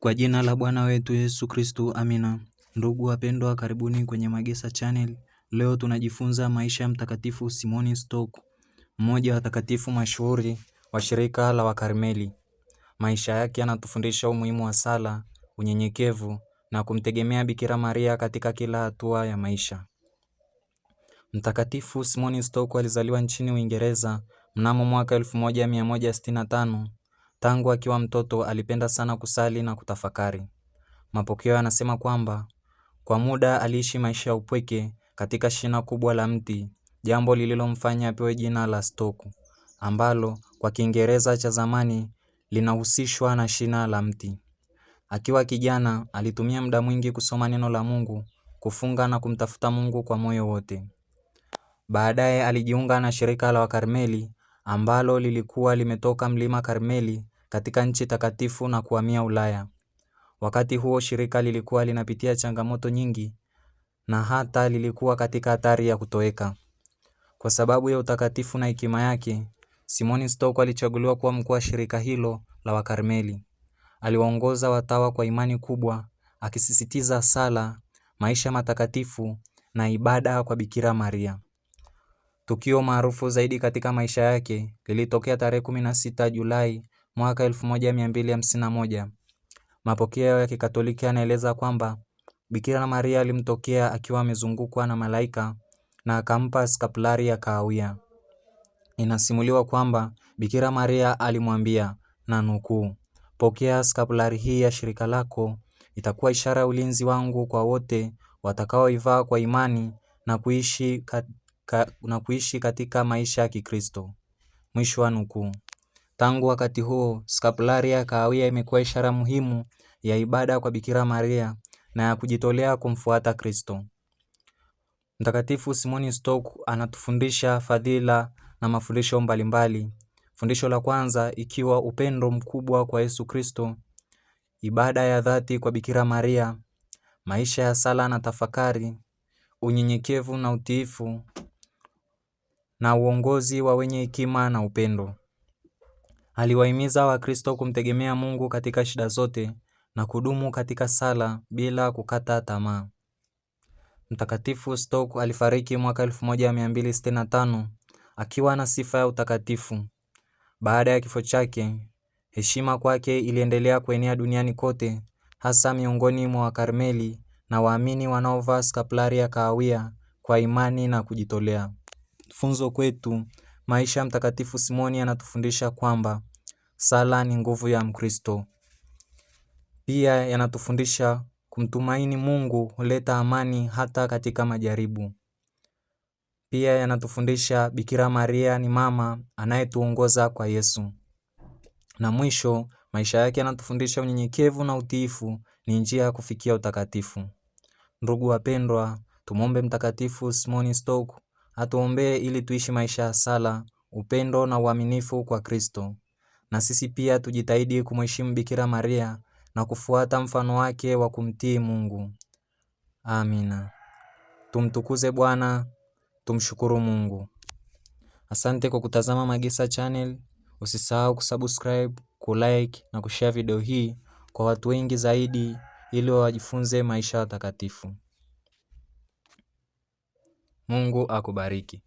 Kwa jina la Bwana wetu Yesu Kristo, amina. Ndugu wapendwa, karibuni kwenye Magesa Channel. Leo tunajifunza maisha ya Mtakatifu Simoni Stock, mmoja wa watakatifu mashuhuri wa shirika la Wakarmeli. Maisha yake yanatufundisha umuhimu wa sala, unyenyekevu na kumtegemea Bikira Maria katika kila hatua ya maisha. Mtakatifu Simoni Stock alizaliwa nchini Uingereza mnamo mwaka 1165. Tangu akiwa mtoto alipenda sana kusali na kutafakari. Mapokeo yanasema kwamba kwa muda aliishi maisha ya upweke katika shina kubwa la mti, jambo lililomfanya apewe jina la Stock, ambalo kwa Kiingereza cha zamani linahusishwa na shina la mti. Akiwa kijana alitumia muda mwingi kusoma neno la Mungu, kufunga na kumtafuta Mungu kwa moyo wote. Baadaye alijiunga na shirika la Wakarmeli ambalo lilikuwa limetoka mlima Karmeli katika nchi takatifu na kuhamia Ulaya. Wakati huo shirika lilikuwa linapitia changamoto nyingi na hata lilikuwa katika hatari ya kutoweka. Kwa sababu ya utakatifu na hekima yake, Simoni Stock alichaguliwa kuwa mkuu wa shirika hilo la Wakarmeli. Aliwaongoza watawa kwa imani kubwa, akisisitiza sala, maisha matakatifu na ibada kwa Bikira Maria. Tukio maarufu zaidi katika maisha yake lilitokea tarehe 16 Julai mwaka 1251. Mapokeo ya Kikatoliki yanaeleza kwamba Bikira Maria alimtokea akiwa amezungukwa na malaika na akampa skapulari ya kahawia. Inasimuliwa kwamba Bikira Maria alimwambia, na nukuu, "Pokea skapulari hii ya shirika lako, itakuwa ishara ya ulinzi wangu kwa wote watakaoivaa kwa imani na kuishi katika maisha ya Kikristo." Mwisho wa nukuu. Tangu wakati huo, skapulari ya kahawia imekuwa ishara muhimu ya ibada kwa Bikira Maria na ya kujitolea kumfuata Kristo. Mtakatifu Simoni Stock anatufundisha fadhila na mafundisho mbalimbali. Fundisho la kwanza ikiwa upendo mkubwa kwa Yesu Kristo, ibada ya dhati kwa Bikira Maria, maisha ya sala na tafakari, unyenyekevu na utiifu, na uongozi wa wenye hekima na upendo. Aliwahimiza Wakristo kumtegemea Mungu katika shida zote na kudumu katika sala bila kukata tamaa. Mtakatifu Stock alifariki mwaka 1265 akiwa na sifa ya utakatifu. Baada ya kifo chake, heshima kwake iliendelea kuenea duniani kote, hasa miongoni mwa Wakarmeli na waamini wanaovaa skapulari ya kahawia kwa imani na kujitolea. Funzo kwetu, maisha ya Mtakatifu Simoni yanatufundisha kwamba sala ni nguvu ya Mkristo. Pia yanatufundisha kumtumaini Mungu huleta amani hata katika majaribu. Pia yanatufundisha Bikira Maria ni mama anayetuongoza kwa Yesu. Na mwisho, maisha yake yanatufundisha unyenyekevu na utiifu ni njia ya kufikia utakatifu. Ndugu wapendwa, tumombe Mtakatifu Simoni Stock atuombee ili tuishi maisha ya sala, upendo na uaminifu kwa Kristo. Na sisi pia tujitahidi kumheshimu Bikira Maria na kufuata mfano wake wa kumtii Mungu. Amina. Tumtukuze Bwana, tumshukuru Mungu. Asante kwa kutazama Magesa Channel. Usisahau kusubscribe, kulike na kushare video hii kwa watu wengi zaidi ili wajifunze maisha takatifu. Mungu akubariki.